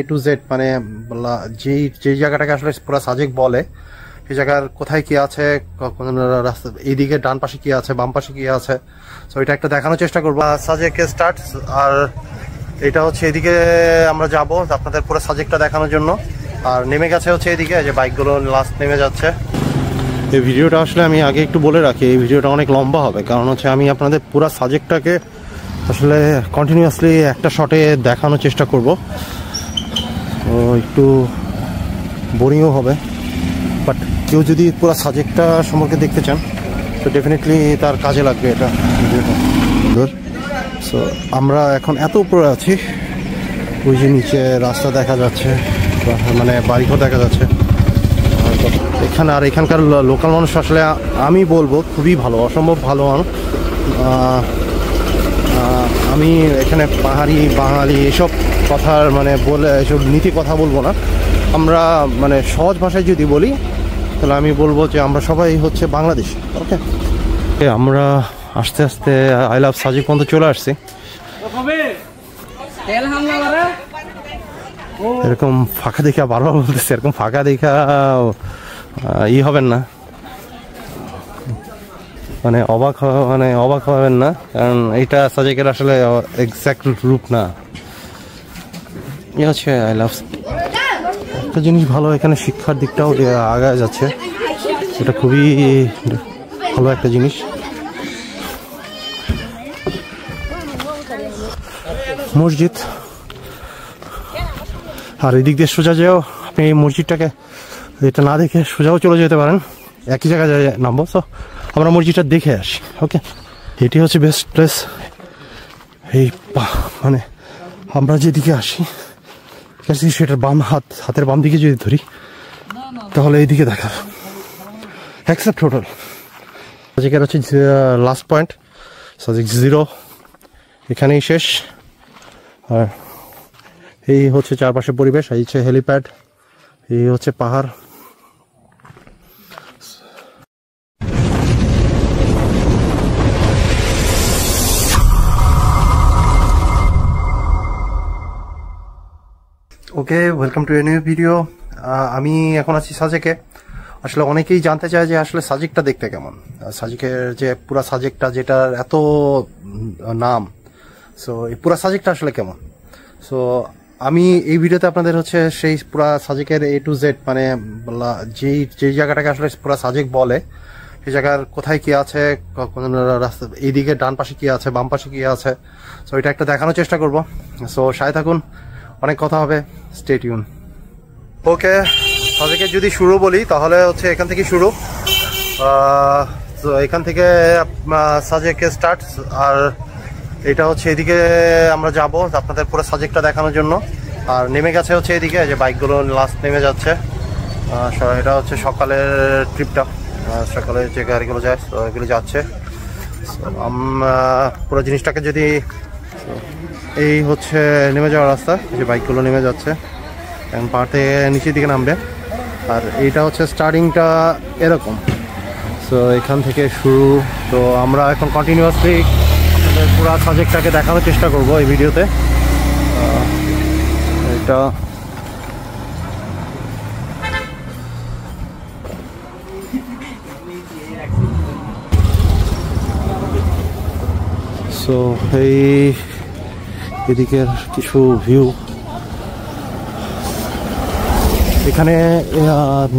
A to Z মানে যেই জায়গাটাকে আসলে পুরো সাজেক বলে সেই জায়গার কোথায় কি আছে, রাস্তা এইদিকে ডান পাশে কি আছে, বাম পাশে কি আছে, সো এটা একটা দেখানোর চেষ্টা করবো। সাজেকে স্টার্ট, আর এটা হচ্ছে এদিকে আমরা যাব আপনাদের পুরো সাজেকটা দেখানোর জন্য। আর নেমে গেছে হচ্ছে এদিকে যে বাইকগুলো লাস্ট নেমে যাচ্ছে। এই ভিডিওটা আসলে আমি আগে একটু বলে রাখি, এই ভিডিওটা অনেক লম্বা হবে, কারণ হচ্ছে আমি আপনাদের পুরো সাজেকটাকে আসলে কন্টিনিউয়াসলি একটা শটে দেখানোর চেষ্টা করব। একটু বোরিংও হবে, বাট কেউ যদি পুরো সাজেকটা সম্পর্কে দেখতে চান তো ডেফিনেটলি তার কাজে লাগবে এটা। সো আমরা এখন এত উপরে আছি, ওই যে নিচে রাস্তা দেখা যাচ্ছে, মানে বাড়িঘর দেখা যাচ্ছে এখানে। আর এখানকার লোকাল মানুষ আসলে আমি বলবো খুবই ভালো, অসম্ভব ভালো মানুষ। আমি এখানে পাহাড়ি বাঙালি এসব কথার মানে বলে এসব নীতি কথা বলবো না। আমরা মানে সহজ ভাষায় যদি বলি তাহলে আমি বলবো যে আমরা সবাই হচ্ছে বাংলাদেশি। ওকে, আমরা আস্তে আস্তে আই লাভ সাজেক পর্যন্ত চলে আসছি। এরকম ফাঁকা দেখা বারবার বলতেছে, এরকম ফাঁকা দেখা হবেন না, মানে অবাক হবেন না, কারণ এইটা সাজেকের আসলে এক্সাক্ট রূপ না। হচ্ছে আই লাভ একটা জিনিস ভালো, এখানে শিক্ষার দিকটাও আগায় যাচ্ছে, এটা খুবই ভালো একটা জিনিস। মসজিদ, আর এদিক দিয়ে সোজা যেও আপনি এই মসজিদটাকে এটা না দেখে সোজাও চলে যেতে পারেন, একই জায়গায় নামবো। সো আমরা মসজিদটা দেখে আসি। ওকে, এটি হচ্ছে বেস্ট প্লেস। এই মানে আমরা যেদিকে আসি সেটার হাতের বাম দিকে যদি ধরি তাহলে এইদিকে দেখা অ্যাকসেপ্ট হোটেল। সাজেকের হচ্ছে লাস্ট পয়েন্ট, সাজেক 0 এখানেই শেষ। আর এই হচ্ছে চারপাশে পরিবেশ, এই হচ্ছে হেলিপ্যাড, এই হচ্ছে পাহাড়। Okay, welcome to a new video. আমি এখন আছি সাজেকে। আসলে অনেকেই জানতে চায় যে আসলে সাজেকটা দেখতে কেমন, সাজেকের যে পুরা সাজেকটা যেটার এত নাম, সো এই পুরা সাজেকটা আসলে কেমন। সো আমি এই ভিডিওতে আপনাদের হচ্ছে সেই পুরা সাজেকের এ টু জেড মানে যেই জায়গাটাকে আসলে পুরা সাজেক বলে সেই জায়গার কোথায় কি আছে, রাস্তা এইদিকে ডান পাশে কি আছে, বাম পাশে কি আছে, সো এটা একটা দেখানোর চেষ্টা করব। সো সাথে থাকুন, অনেক কথা হবে, স্টে টিউন। ওকে, সাজেকের যদি শুরু বলি তাহলে হচ্ছে এখান থেকে শুরু। তো এখান থেকে সাজেকে স্টার্ট, আর এটা হচ্ছে এদিকে আমরা যাব আপনাদের পুরো সাজেকটা দেখানোর জন্য। আর নেমে গেছে হচ্ছে এদিকে যে বাইকগুলো লাস্ট নেমে যাচ্ছে। এটা হচ্ছে সকালের ট্রিপটা, সকালে যে গাড়িগুলো যায় এগুলো যাচ্ছে। পুরো জিনিসটাকে যদি এই হচ্ছে নেমে যাওয়ার রাস্তা, যে বাইকগুলো নেমে যাচ্ছে এখন পাহাড় থেকে নিচের দিকে নামবে। আর এইটা হচ্ছে স্টার্টিংটা এরকম, সো এখান থেকে শুরু। তো আমরা এখন কন্টিনিউয়াসলি আপনাদের পুরো সাজেকটাকে দেখানোর চেষ্টা করব এই ভিডিওতে। এটা সো এদিকের কিছু ভিউ। এখানে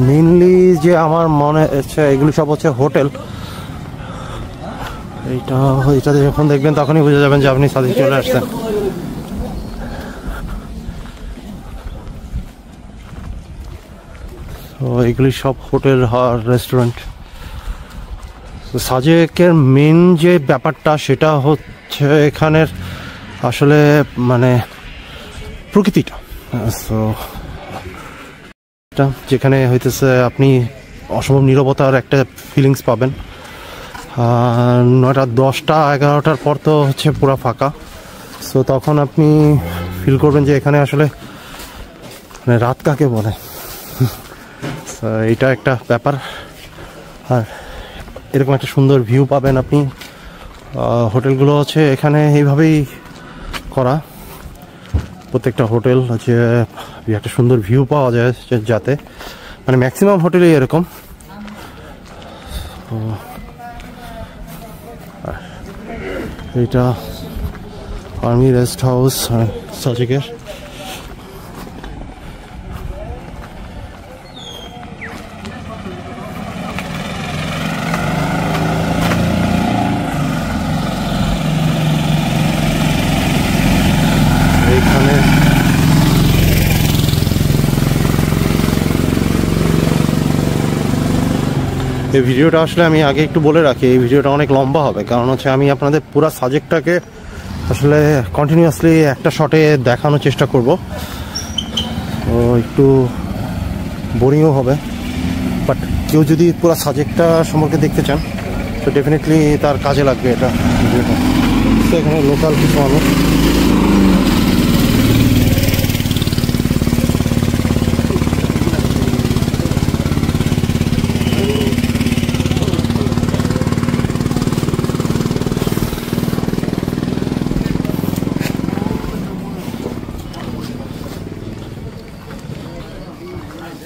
মেইনলি যে আমার মনে হচ্ছে এগুলো সব হচ্ছে হোটেল। এইটা যখন দেখবেন তখনই বুঝে যাবেন যে আপনি সাজেক চলে আসছেন। তো এগুলি সব হোটেল আর রেস্টুরেন্ট। সাজেকের মেন যে ব্যাপারটা সেটা হচ্ছে এখানের আসলে মানে প্রকৃতিটা। সো যেখানে হইতেছে আপনি অসম্ভব নীরবতার একটা ফিলিংস পাবেন। 9টা 10টা 11টার পর তো হচ্ছে পুরো ফাঁকা, সো তখন আপনি ফিল করবেন যে এখানে আসলে মানে রাত কাকে বলে। এইটা একটা ব্যাপার। আর এরকম একটা সুন্দর ভিউ পাবেন আপনি। হোটেলগুলো হচ্ছে এখানে এইভাবেই করা, প্রত্যেকটা হোটেল হচ্ছে একটা সুন্দর ভিউ পাওয়া যায়, যাতে মানে ম্যাক্সিমাম হোটেলই এরকম। এটা আর্মি রেস্ট হাউস সাজেকের। এইখানে এই ভিডিওটা আসলে আমি আগে একটু বলে রাখি, এই ভিডিওটা অনেক লম্বা হবে, কারণ হচ্ছে আমি আপনাদের পুরো সাজেকটাকে আসলে কন্টিনিউয়াসলি একটা শটে দেখানোর চেষ্টা করব, একটু বোরিংও হবে। বাট কেউ যদি পুরো সাজেকটা সম্পর্কে দেখতে চান তো ডেফিনেটলি তার কাজে লাগবে এটা ভিডিওটা। তো এখানে লোকাল কিছু মানুষ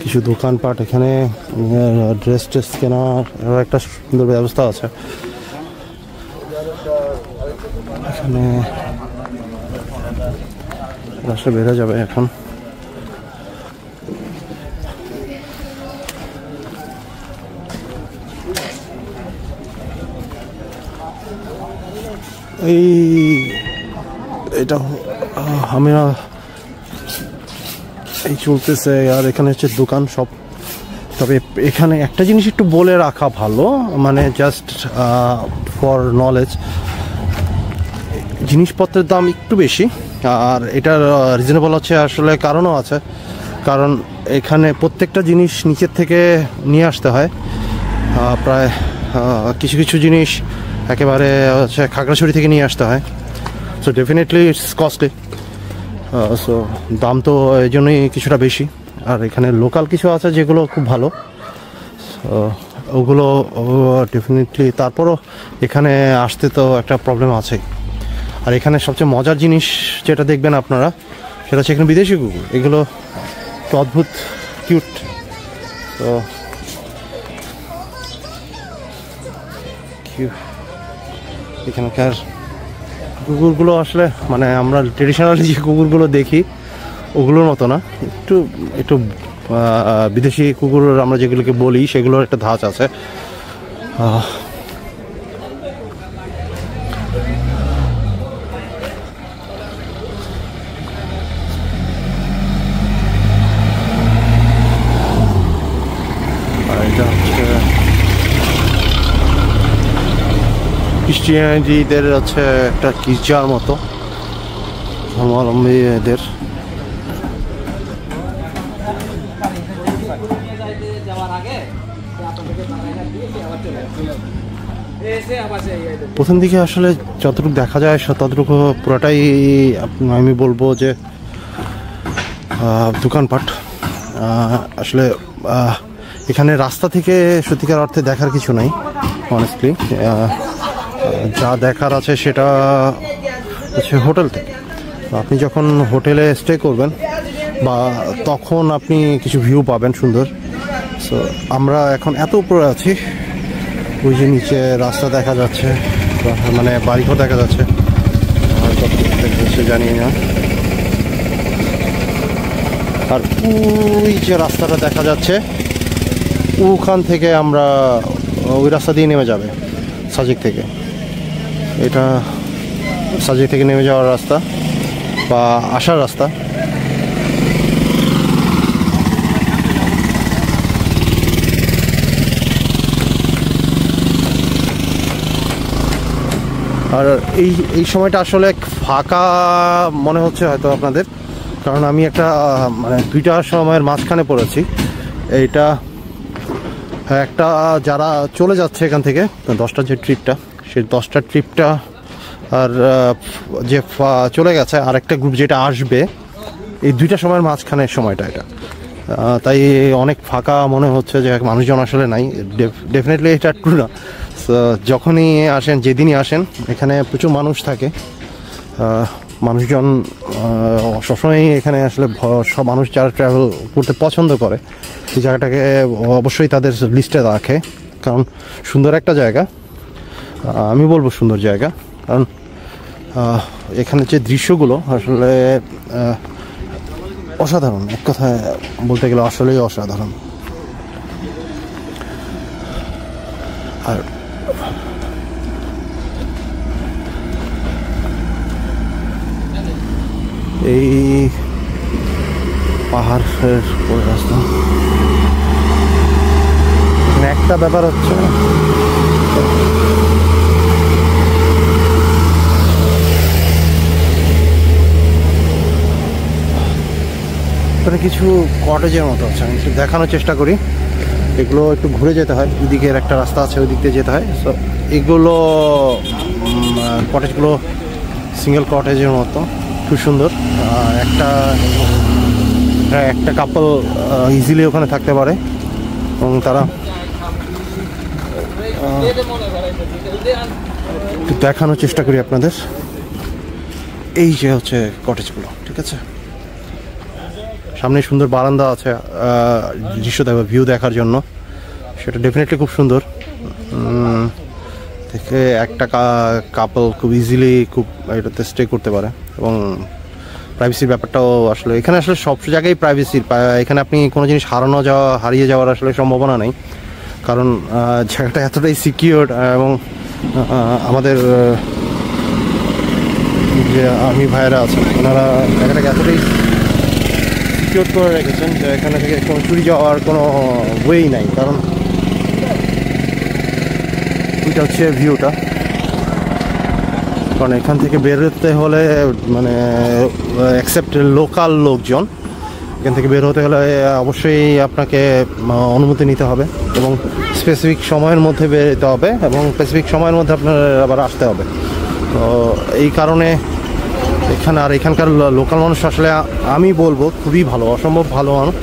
কিছু দোকানপাট, এখানে ড্রেস ট্রেস কেনার একটা সুন্দর ব্যবস্থা আছে। এখানে রাস্তা বেড়ে যাবে এখন। এটা আমরা এই চলতেছে, আর এখানে হচ্ছে দোকান সব। তবে এখানে একটা জিনিস একটু বলে রাখা ভালো, মানে জাস্ট ফর নলেজ, জিনিসপত্রের দাম একটু বেশি, আর এটার রিজনেবল হচ্ছে আসলে কারণও আছে, কারণ এখানে প্রত্যেকটা জিনিস নিচের থেকে নিয়ে আসতে হয়। প্রায় কিছু কিছু জিনিস একেবারে হচ্ছে খাগড়াছড়ি থেকে নিয়ে আসতে হয়, so definitely it's costly. So দাম তো এই জন্যই কিছুটা বেশি। আর এখানে লোকাল কিছু আছে যেগুলো খুব ভালো, ওগুলো ডেফিনেটলি। তারপরও এখানে আসতে তো একটা প্রবলেম আছেই। আর এখানে সবচেয়ে মজার জিনিস যেটা দেখবেন আপনারা, সেটা হচ্ছে এখানে বিদেশি কুকুর। এগুলো তো অদ্ভুত কিউট। তো এখানকার কুকুরগুলো আসলে মানে আমরা ট্রেডিশনালি যে কুকুরগুলো দেখি ওগুলোর মতো না, একটু একটু বিদেশি কুকুর আমরা যেগুলোকে বলি সেগুলোর একটা ধাঁচ আছে। এটা হচ্ছে ক্রিশ্চিয়ানিদের হচ্ছে একটা গির্জার মতো, ধর্মাবলম্বীদের। প্রথম দিকে আসলে যতটুকু দেখা যায় ততটুকু পুরোটাই আমি বলবো যে দোকানপাট। আসলে এখানে রাস্তা থেকে সত্যিকার অর্থে দেখার কিছু নাই অনেস্টলি। যা দেখার আছে সেটা হচ্ছে হোটেল থেকে। আপনি যখন হোটেলে স্টে করবেন বা তখন আপনি কিছু ভিউ পাবেন সুন্দর। সো আমরা এখন এত উপরে আছি, ওই যে নিচে রাস্তা দেখা যাচ্ছে, মানে বাড়িঘর দেখা যাচ্ছে, হয়তো দেখা যাচ্ছে জানি না। আর ওই যে রাস্তাটা দেখা যাচ্ছে ওখান থেকে আমরা ওই রাস্তা দিয়ে নেমে যাবে সাজেক থেকে। এটা সাজেক থেকে নেমে যাওয়ার রাস্তা বা আসার রাস্তা। আর এই সময়টা আসলে ফাঁকা মনে হচ্ছে হয়তো আপনাদের, কারণ আমি একটা মানে দুইটার সময়ের মাঝখানে পড়েছি। এইটা একটা যারা চলে যাচ্ছে এখান থেকে 10টার যে ট্রিপটা, সেই 10টার ট্রিপটা আর যে চলে গেছে আর একটা গ্রুপ যেটা আসবে, এই দুইটা সময়ের মাঝখানের সময়টা এটা, তাই অনেক ফাঁকা মনে হচ্ছে যে মানুষজন আসলে নাই। ডেফিনেটলি এটা ট্রু না। যখনই আসেন, যেদিনই আসেন, এখানে প্রচুর মানুষ থাকে। মানুষজন সবসময় এখানে আসলে সব মানুষ যারা ট্রাভেল করতে পছন্দ করে এই জায়গাটাকে অবশ্যই তাদের লিস্টে রাখে, কারণ সুন্দর একটা জায়গা। আমি বলবো সুন্দর জায়গা, কারণ এখানে যে দৃশ্যগুলো আসলে অসাধারণ, এক কথায় বলতে গেলে আসলেই অসাধারণ। আর এই পাহাড়ের রাস্তা একটা ব্যাপার হচ্ছে, কিছু কটেজের মতো আছে, আমি একটু দেখানোর চেষ্টা করি। এগুলো একটু ঘুরে যেতে হয়, ওইদিকের একটা রাস্তা আছে, ওই দিক দিয়ে যেতে হয়। সো এগুলো কটেজগুলো সিঙ্গেল কটেজের মতো, খুব সুন্দর। একটা কাপল ইজিলি ওখানে থাকতে পারে এবং তারা একটু দেখানোর চেষ্টা করি আপনাদের। এই যে হচ্ছে কটেজগুলো, ঠিক আছে। সামনে সুন্দর বারান্দা আছে দৃশ্য দেখা, ভিউ দেখার জন্য, সেটা ডেফিনেটলি খুব সুন্দর। থেকে একটা কাপল খুব ইজিলি খুব এটাতে স্টে করতে পারে এবং প্রাইভেসির ব্যাপারটাও আসলে এখানে আসলে সব জায়গায় প্রাইভেসির, এখানে আপনি কোনো জিনিস হারিয়ে যাওয়ার আসলে সম্ভাবনা নেই, কারণ জায়গাটা এতটাই সিকিউর এবং আমাদের যে আর্মি ভাইয়েরা আছেন ওনারা জায়গাটাকে এতটাই সিকিউর করে রেখেছেন যে এখানে থেকে কোনো চুরি যাওয়ার কোনো ওয়েই নাই। কারণ এটা হচ্ছে ভিউটা, কারণ এখান থেকে বেরোতে হলে মানে এক্সেপ্ট লোকাল লোকজন, এখান থেকে বের হতে হলে অবশ্যই আপনাকে অনুমতি নিতে হবে এবং স্পেসিফিক সময়ের মধ্যে বেরোতে হবে এবং স্পেসিফিক সময়ের মধ্যে আপনার আবার আসতে হবে। তো এই কারণে এখানকার লোকাল মানুষ আসলে আমি বলবো খুবই ভালো, অসম্ভব ভালো মানুষ।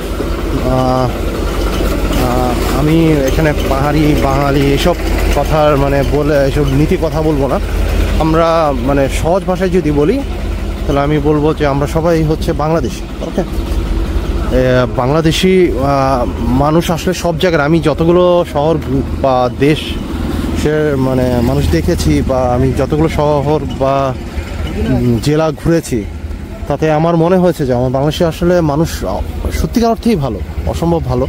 আমি এখানে পাহাড়ি বাঙালি এসব কথার মানে বলে এসব নীতি কথা বলবো না। আমরা মানে সহজ ভাষায় যদি বলি তাহলে আমি বলবো যে আমরা সবাই হচ্ছে বাংলাদেশি। ওকে, বাংলাদেশি মানুষ আসলে সব জায়গার, আমি যতগুলো শহর বা দেশ সে মানে মানুষ দেখেছি বা আমি যতগুলো শহর বা জেলা ঘুরেছি তাতে আমার মনে হয়েছে যে আমার বাংলাদেশে আসলে মানুষ সত্যিকার অর্থেই ভালো, অসম্ভব ভালো।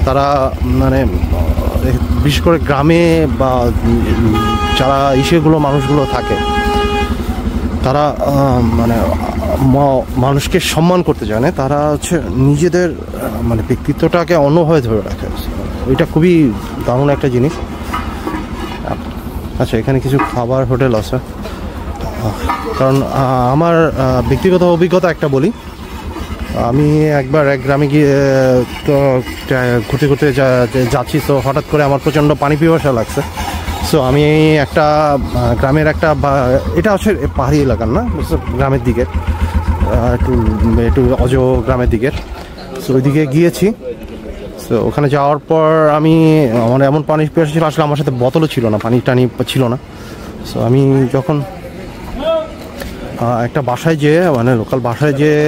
তারা মানে বিশেষ করে গ্রামে বা যারা ইসেগুলো মানুষগুলো থাকে তারা মানে মানুষকে সম্মান করতে জানে, তারা হচ্ছে নিজেদের মানে ব্যক্তিত্বটাকে অন্যভাবে ধরে রাখে। ওইটা খুবই দারুণ একটা জিনিস। আচ্ছা, এখানে কিছু খাবার হোটেল আছে, কারণ আমার ব্যক্তিগত অভিজ্ঞতা একটা বলি। আমি একবার এক গ্রামে গিয়ে তো ঘুরতে ঘুরতে যাচ্ছি, তো হঠাৎ করে আমার প্রচণ্ড পানি পিপাসা লাগছে। সো আমি একটা গ্রামের এটা হচ্ছে পাহাড়ি এলাকার না, গ্রামের দিকের একটু অজ গ্রামের দিকের। সো ওইদিকে গিয়েছি। সো ওখানে যাওয়ার পর আমার এমন পানি পিপাসা ছিল, আসলে আমার সাথে বোতলও ছিল না, পানি টানি ছিল না। সো আমি যখন একটা বাসায় যেয়ে মানে লোকাল বাসায় যেয়ে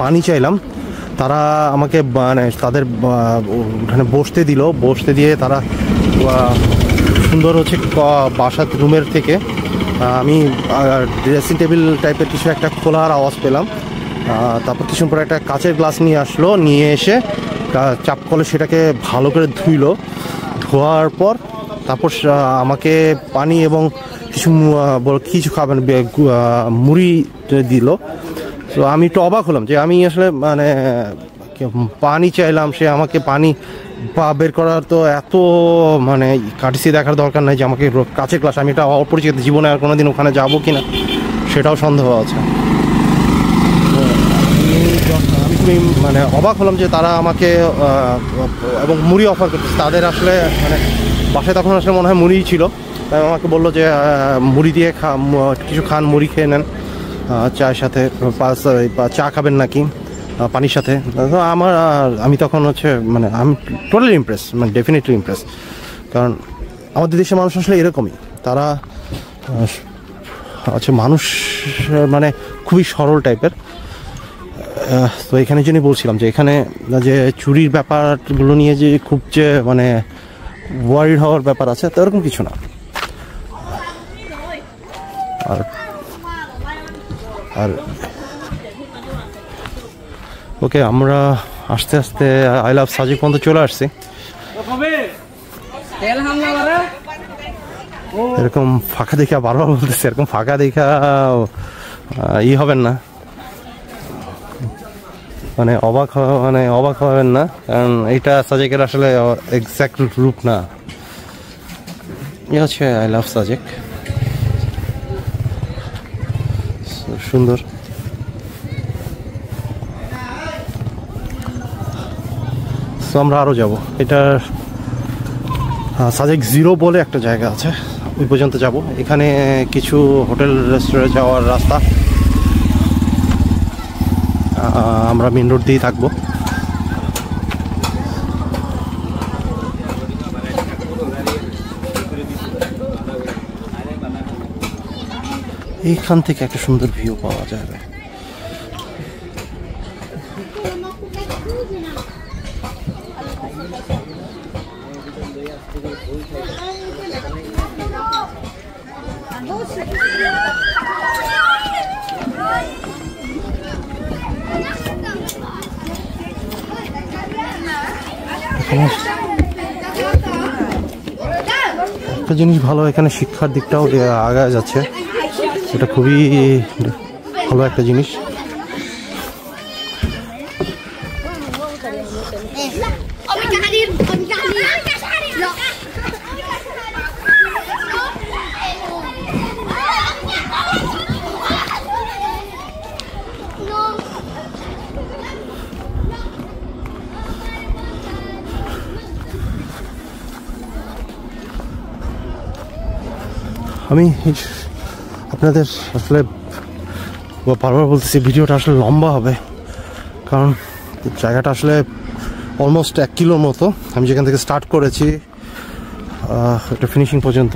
পানি চাইলাম, তারা আমাকে মানে তাদের ওখানে বসতে দিয়ে তারা সুন্দর হচ্ছে বাসার রুমের থেকে আমি ড্রেসিং টেবিল টাইপের কিছু একটা খোলার আওয়াজ পেলাম। তারপর কিছু পরে একটা কাচের গ্লাস নিয়ে এসে চাপ কলে সেটাকে ভালো করে ধোয়ার পর তারপর আমাকে পানি এবং কিছু খাবেন মুড়ি দিল। তো আমি একটু অবাক হলাম যে আমি আসলে মানে পানি চাইলাম, সে আমাকে পানি বের করার তো এত মানে কাটিসি দেখার দরকার নাই যে আমাকে কাছের গ্লাস, আমি এটা অপরিচিত, জীবনে আর কোনোদিন ওখানে যাবো কিনা সেটাও সন্দেহ আছে। আমি খুবই মানে অবাক হলাম যে তারা আমাকে এবং মুড়ি অফার করতেছে। তাদের আসলে মানে বাসায় তখন আসলে মনে হয় মুড়িই ছিল, তাই আমাকে বললো যে মুড়ি দিয়ে কিছু খান, মুড়ি খেয়ে নেন চায়ের সাথে, বা চা খাবেন নাকি পানির সাথে। আমি তখন হচ্ছে মানে আমি টোটালি ইমপ্রেস, মানে ডেফিনেটলি ইমপ্রেস। কারণ আমাদের দেশের মানুষ আসলে এরকমই, তারা আচ্ছা মানুষ মানে খুবই সরল টাইপের। তো এখানে জন্যই বলছিলাম যে এখানে যে চুরির ব্যাপারগুলো নিয়ে যে খুব যে মানে ওয়ারিড হওয়ার ব্যাপার আছে তো এরকম কিছু না। আর আর ওকে, আমরা আস্তে আস্তে আই লাভ সাজেক পর্যন্ত চলে আসছি। এরকম ফাঁকা দেখা বারবার বলতেছে, এরকম ফাঁকা দেখা হবেন না, মানে অবাক হবেন না, কারণ এইটা সাজেকের আসলে এক্সাক্ট রূপ না। হচ্ছে আই লাভ সাজেক, সুন্দর। তো আমরা আরও যাব, এটা সাজেক জিরো বলে একটা জায়গা আছে, ওই পর্যন্ত যাব। এখানে কিছু হোটেল রেস্টুরেন্টে যাওয়ার রাস্তা, আমরা মেন রোড দিয়েই থাকবো। এইখান থেকে একটা সুন্দর ভিউ পাওয়া যাবে। একটা জিনিস ভালো, এখানে শিক্ষার দিকটাও আগায় যাচ্ছে, এটা খুবই ভালো একটা জিনিস। আমি আপনাদের আসলে বারবার বলতেছি ভিডিওটা আসলে লম্বা হবে, কারণ জায়গাটা আসলে অলমোস্ট 1 কিলোর মতো। আমি যেখান থেকে স্টার্ট করেছি এটা ফিনিশিং পর্যন্ত।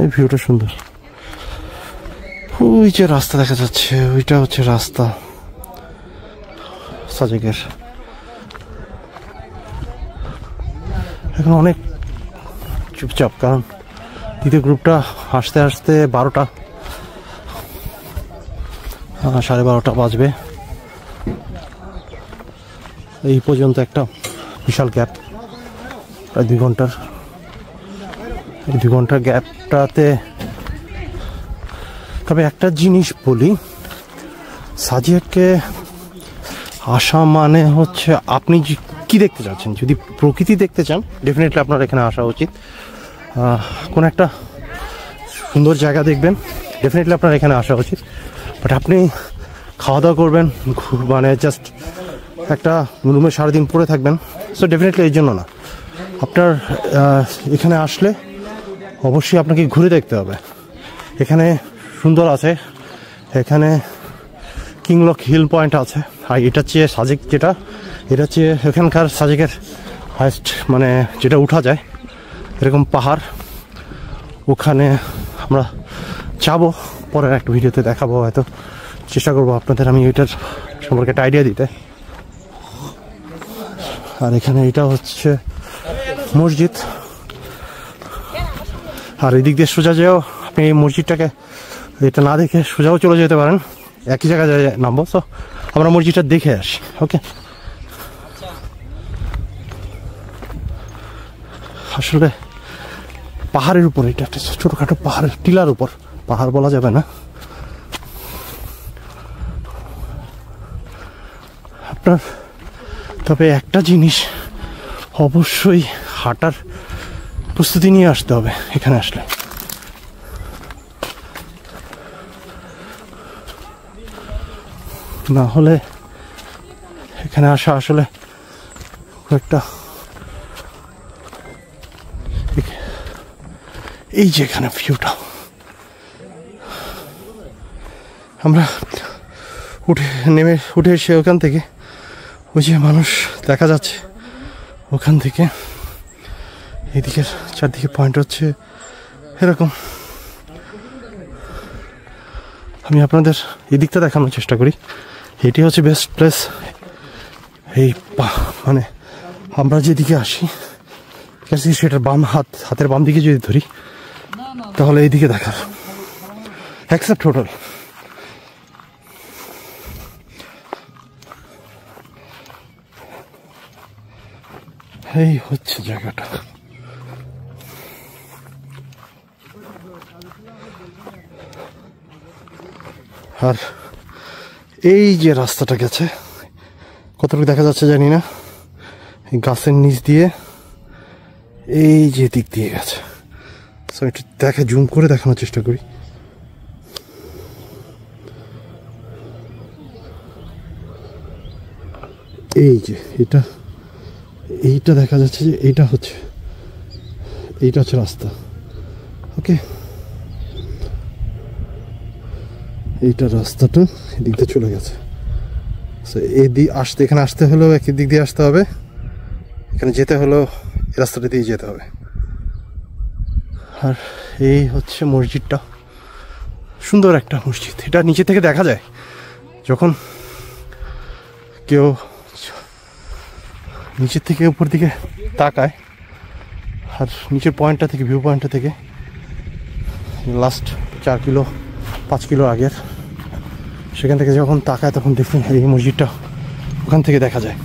এই ভিউটা সুন্দর। ওই যে রাস্তা দেখা যাচ্ছে, ওইটা হচ্ছে রাস্তা সাজেকের। এখন অনেক চুপচাপ, কারণ দ্বিতীয় গ্রুপটা আসতে আসতে 12টা 12:30 বাজবে। এই পর্যন্ত একটা বিশাল গ্যাপ, প্রায় 2 ঘন্টার। এই 2 ঘন্টার গ্যাপটাতে তবে একটা জিনিস বলি, সাজেকে আসা মানে হচ্ছে আপনি কি দেখতে চাচ্ছেন। যদি প্রকৃতি দেখতে চান ডেফিনেটলি আপনার এখানে আসা উচিত। কোন একটা সুন্দর জায়গা দেখবেন ডেফিনেটলি আপনার এখানে আসা উচিত। বাট আপনি খাওয়া দাওয়া করবেন, মানে জাস্ট একটা রুমে সারাদিন পড়ে থাকবেন, সো ডেফিনেটলি এই জন্য না। আপনার এখানে আসলে অবশ্যই আপনাকে ঘুরে দেখতে হবে। এখানে সুন্দর আছে, এখানে কিংলক হিল পয়েন্ট আছে। আর এটা চেয়ে সাজেক যেটা, এটা চেয়ে এখানকার সাজেকের হাইস্ট, মানে যেটা উঠা যায় এরকম পাহাড়, ওখানে আমরা যাবো। পরের একটা ভিডিওতে দেখাবো, হয়তো চেষ্টা করবো আপনাদের আমি ওইটার সম্পর্কে একটা আইডিয়া দিতে। আর এখানে এটা হচ্ছে মসজিদ, আর এই দিক দিয়ে সোজা যেও আপনি এই মসজিদটাকে এটা না দেখে সোজাও চলে যেতে পারেন, একই জায়গায় নামবো। সো আমরা মসজিদটা দেখে আসি। ওকে, আসলে পাহাড়ের উপর, এটা একটা ছোটখাটো পাহাড়ের টিলার উপর, পাহাড় বলা যাবে না। আপনার তবে একটা জিনিস অবশ্যই হাঁটার প্রস্তুতি নিয়ে আসতে হবে এখানে আসলে। না হলে এখানে আসা আসলে একটা এই যে এখানে ভিউটা আমরা উঠে এসে ওখান থেকে ওই যে মানুষ দেখা যাচ্ছে ওখান থেকে এদিকের চারদিকে পয়েন্ট হচ্ছে এরকম। আমি আপনাদের এই দিকটা দেখানোর চেষ্টা করি। এটি হচ্ছে বেস্ট প্লেস। এই মানে আমরা যেদিকে আসি সেটার হাতের বাম দিকে যদি ধরি তাহলে এইদিকে দেখার অ্যাকসেপ্ট হোটেল। এই হচ্ছে জায়গাটা। আর এই যে রাস্তাটা গেছে কতটুকু দেখা যাচ্ছে জানি না, এই গাছের নিচ দিয়ে এই যে দিক দিয়ে গেছে। একটু জুম করে দেখানোর চেষ্টা করি। এই যে এইটা দেখা যাচ্ছে যে এইটা হচ্ছে রাস্তা। ওকে, এইটা রাস্তাটা এদিক দিয়ে চলে গেছে। এখানে আসতে হলেও একই দিক দিয়ে আসতে হবে, এখানে যেতে হলেও এই রাস্তাটা দিয়ে যেতে হবে। আর এই হচ্ছে মসজিদটা, সুন্দর একটা মসজিদ। এটা নিচে থেকে দেখা যায় যখন কেউ নিচের থেকে উপর দিকে তাকায়। আর নিচের পয়েন্টটা থেকে, ভিউ পয়েন্টটা থেকে লাস্ট 4-5 কিলো আগের, সেখান থেকে যখন তাকায় তখন দেখুন এই মসজিদটা ওখান থেকে দেখা যায়।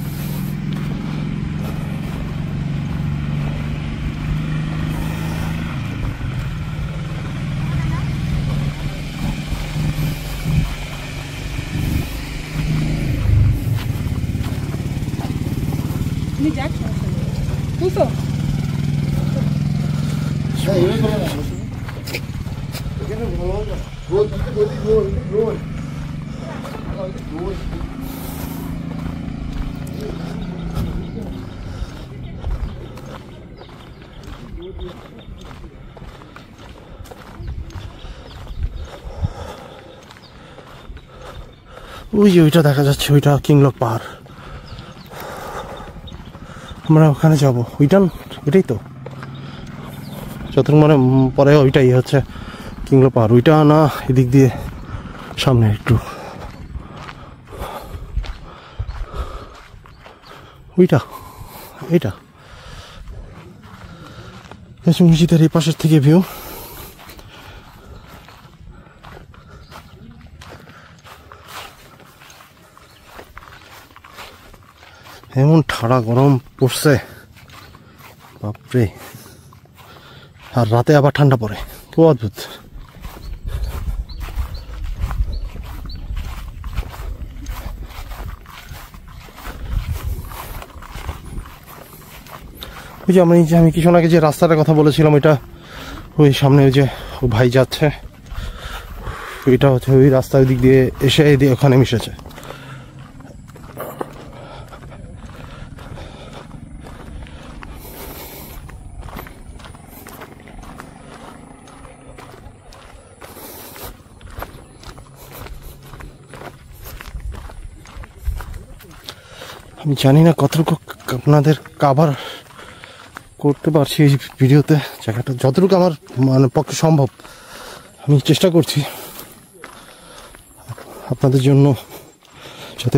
ওই যে ওইটা দেখা যাচ্ছে, ওইটা কিংলক পাহাড়। আমরা ওখানে যাবো। এটাই তো যতক্ষণ মানে পরে ওইটাই হচ্ছে কিংলক পাহাড়। ওইটা না এদিক দিয়ে সামনে একটু এইটা মসজিদের এই পাশের থেকে ভিউ। এমন ঠাড়া গরম পড়ছে বাপরে, আর রাতে আবার ঠান্ডা পড়ে, খুব অদ্ভুত। ওই যে আমি কিছুক্ষণ আগে যে রাস্তাটার কথা বলেছিলাম, ওইটা ওই সামনে ওই যে ভাই যাচ্ছে, এটা হচ্ছে ওই রাস্তা, ওই দিক দিয়ে এসে ওখানে মিশেছে। আমি জানি না কতটুকু আপনাদের কাভার করতে পারছি এই ভিডিওতে, জায়গাটা যতটুকু আমার মানে পক্ষে সম্ভব আমি চেষ্টা করছি আপনাদের জন্য, যাতে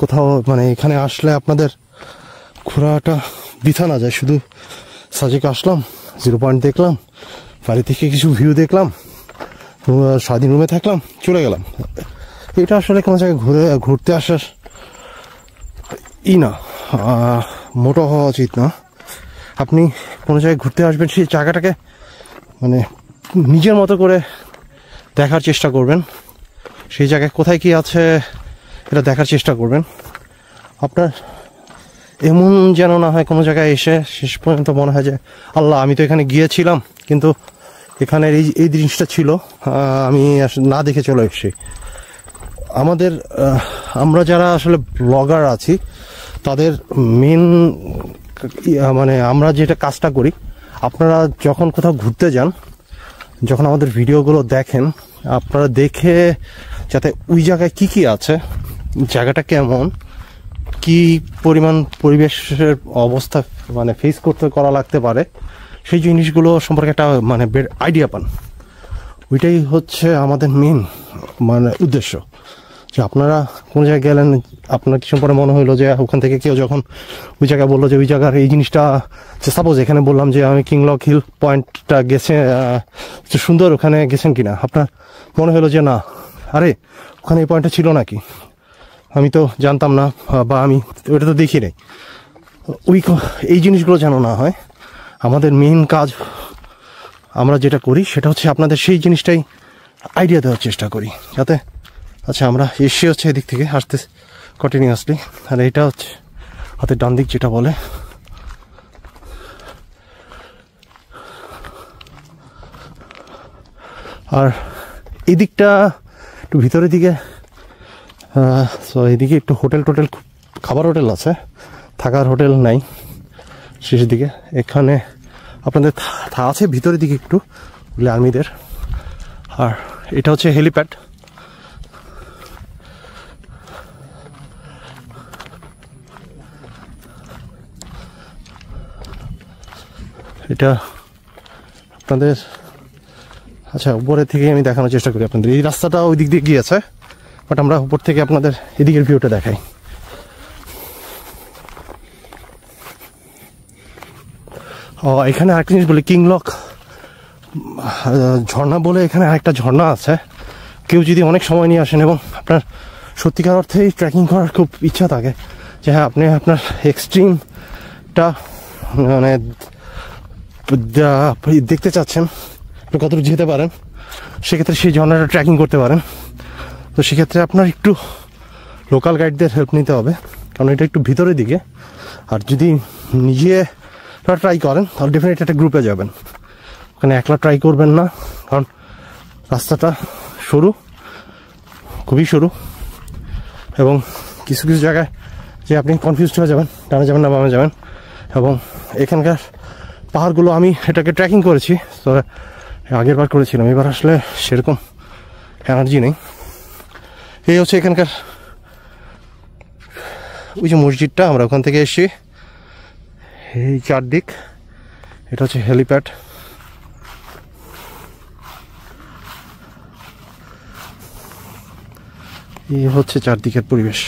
কোথাও মানে এখানে আসলে আপনাদের ঘোরাটা বৃথা না যায়। শুধু সাজেকে আসলাম, 0 পয়েন্ট দেখলাম, বাড়ি থেকে কিছু ভিউ দেখলাম, সারাদিন রুমে থাকলাম, চলে গেলাম। এটা আসলে কোনো জায়গায় ঘুরতে আসার না, মোটো হওয়া উচিত না। আপনি কোনো জায়গায় ঘুরতে আসবেন, সেই জায়গাটাকে মানে নিজের মতো করে দেখার চেষ্টা করবেন, সেই জায়গায় কোথায় কি আছে এটা দেখার চেষ্টা করবেন। আপনার এমন যেন না হয় কোনো জায়গায় এসে শেষ পর্যন্ত মনে হয় যে আল্লাহ, আমি তো এখানে গিয়েছিলাম কিন্তু এখানের এই জিনিসটা ছিল, আমি না দেখে চলে এসেছি। আমাদের আমরা যারা আসলে ব্লগার আছি তাদের মেন মানে আমরা যেটা কাজটা করি, আপনারা যখন কোথাও ঘুরতে যান, যখন আমাদের ভিডিওগুলো দেখেন, আপনারা দেখে যাতে ওই জায়গায় কি কি আছে, জায়গাটা কেমন, কি পরিমাণ পরিবেশের অবস্থা মানে ফেস করা লাগতে পারে, সেই জিনিসগুলো সম্পর্কে একটা মানে আইডিয়া পান। ওইটাই হচ্ছে আমাদের মেন মানে উদ্দেশ্য। যে আপনারা কোনো জায়গায় গেলেন, আপনার কিছু পরে মনে হলো যে ওখান থেকে কেউ যখন ওই জায়গায় বললো যে ওই জায়গার এই জিনিসটা, সাপোজ এখানে বললাম যে আমি কিংলক হিল পয়েন্টটা গেছে সুন্দর, ওখানে গেছেন কিনা, আপনার মনে হলো যে না, আরে ওখানে এই পয়েন্টটা ছিল নাকি, আমি তো জানতাম না, বা আমি ওটা তো দেখি নাই। এই জিনিসগুলো যেন না হয়। আমাদের মেন কাজ আমরা যেটা করি সেটা হচ্ছে আপনাদের সেই জিনিসটাই আইডিয়া দেওয়ার চেষ্টা করি, যাতে আচ্ছা আমরা এসে হচ্ছে এদিক থেকে আসতে কন্টিনিউয়াসলি। আর এটা হচ্ছে হাতের ডান দিক যেটা বলে। আর এদিকটা একটু ভিতরের দিকে, সো এদিকে একটু হোটেল খাবার হোটেল আছে, থাকার হোটেল নাই শেষের দিকে। এখানে আপনাদের আছে ভিতরের দিকে একটু আর্মিদের। আর এটা হচ্ছে হেলিপ্যাড। এটা আপনাদের আচ্ছা উপরের থেকে আমি দেখানোর চেষ্টা করি আপনাদের। এই রাস্তাটা ওই দিক দিয়ে গিয়েছে, বাট আমরা উপর থেকে আপনাদের এদিকের ভিউটা দেখাই। এখানে আরেকটা জিনিস বলি, কিংলক ঝর্ণা বলে এখানে আরেকটা ঝর্ণা আছে। কেউ যদি অনেক সময় নিয়ে আসেন এবং আপনার সত্যিকার অর্থেই ট্রেকিং করার খুব ইচ্ছা থাকে, যে হ্যাঁ আপনি আপনার এক্সট্রিমটা মানে দেখতে চাচ্ছেন, আপনি কতটুকু যেতে পারেন, সেক্ষেত্রে সেই ঝর্ণাটা ট্রেকিং করতে পারেন। তো সেক্ষেত্রে আপনার একটু লোকাল গাইডদের হেল্প নিতে হবে, কারণ এটা একটু ভিতরের দিকে। আর যদি নিজে ট্রাই করেন তাহলে ডেফিনেটলি একটা গ্রুপে যাবেন, ওখানে একলা ট্রাই করবেন না, কারণ রাস্তাটা সরু, খুবই সরু, এবং কিছু কিছু জায়গায় যে আপনি কনফিউজড হয়ে যাবেন, ডানে যাবেন না বামে যাবেন। এবং এখানকার পাহাড়গুলো আমি এটাকে ট্রেকিং করেছি, তো আগের বার করেছিলাম, এবার আসলে সেরকম এনার্জি নেই। এই হচ্ছে এখানকার ওই যে মসজিদটা, আমরা ওখান থেকে এসেছি, এই চারদিক। এটা হচ্ছে হেলিপ্যাড। এই হচ্ছে চারদিকের পরিবেশ।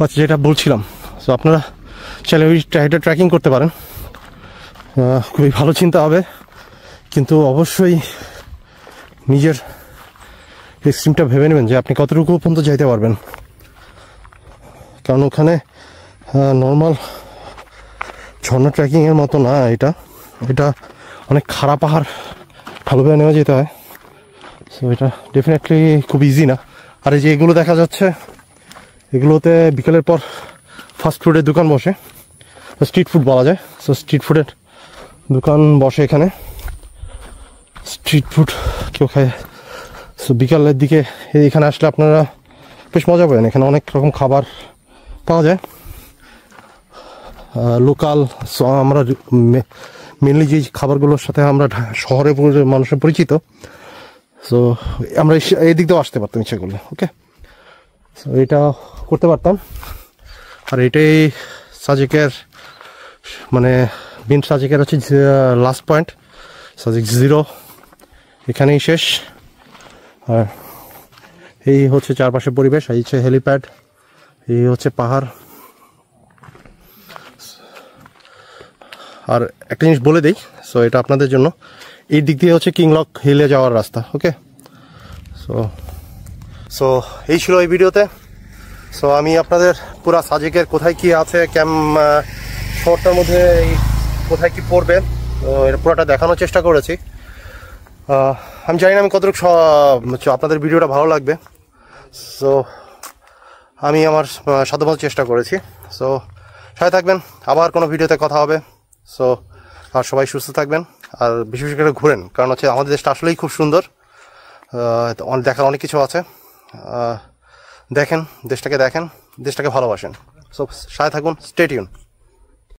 আচ্ছা, যেটা বলছিলাম, তো আপনারা চাইলে ওই এটা ট্রেকিং করতে পারেন, খুবই ভালো চিন্তা হবে, কিন্তু অবশ্যই নিজের এক্সট্রিমটা ভেবে নেবেন যে আপনি কতটুকু পর্যন্ত যাইতে পারবেন। কারণ ওখানে নর্মাল ঝর্ণা ট্রেকিংয়ের মতো না, এটা অনেক খারাপ পাহাড়, ভালোভাবে নেওয়া যেতে হয়। সো এটা ডেফিনেটলি খুব ইজি না। আর এই যে এগুলো দেখা যাচ্ছে, এগুলোতে বিকেলের পর ফাস্ট ফুডের দোকান বসে, স্ট্রিট ফুড বলা যায়। সো স্ট্রিট ফুডের দোকান বসে এখানে, স্ট্রিট ফুড কেউ খায়। সো বিকালের দিকে এখানে আসলে আপনারা বেশ মজা পাবেন, এখানে অনেক রকম খাবার পাওয়া যায় লোকাল। সো আমরা মেনলি যে খাবারগুলোর সাথে আমরা শহরে মানুষের পরিচিত, সো আমরা এই দিক দিয়েও আসতে পারতাম ইচ্ছা করলে। ওকে, সো এটা করতে পারতাম। আর এটাই সাজেকের মানে বিন সাজেকের হচ্ছে লাস্ট পয়েন্ট, সাজেক 0 এখানেই শেষ। আর এই হচ্ছে চারপাশের পরিবেশ, এই হচ্ছে হেলিপ্যাড, এই হচ্ছে পাহাড়। আর একটা জিনিস বলে দিই, সো এটা আপনাদের জন্য, এই দিক দিয়ে হচ্ছে কিংলক হিলে যাওয়ার রাস্তা। ওকে, সো এই ছিল এই ভিডিওতে। সো আমি আপনাদের পুরা সাজেকের কোথায় কি আছে, শহরটার মধ্যে কোথায় কি পড়বে, তো এটা পুরোটা দেখানোর চেষ্টা করেছি। আমি জানি না আমি কতটুকু আপনাদের ভিডিওটা ভালো লাগবে, সো আমি আমার সাধ্যমতো চেষ্টা করেছি। সো সাথে থাকবেন, আবার কোনো ভিডিওতে কথা হবে। সো আর সবাই সুস্থ থাকবেন। আর বেশি বেশি করে ঘুরেন, কারণ হচ্ছে আমাদের দেশটা আসলেই খুব সুন্দর। দেখার অনেক কিছু আছে। দেখেন, দেশটাকে ভালোবাসেন। সো সাথে থাকুন, স্টে টিউন।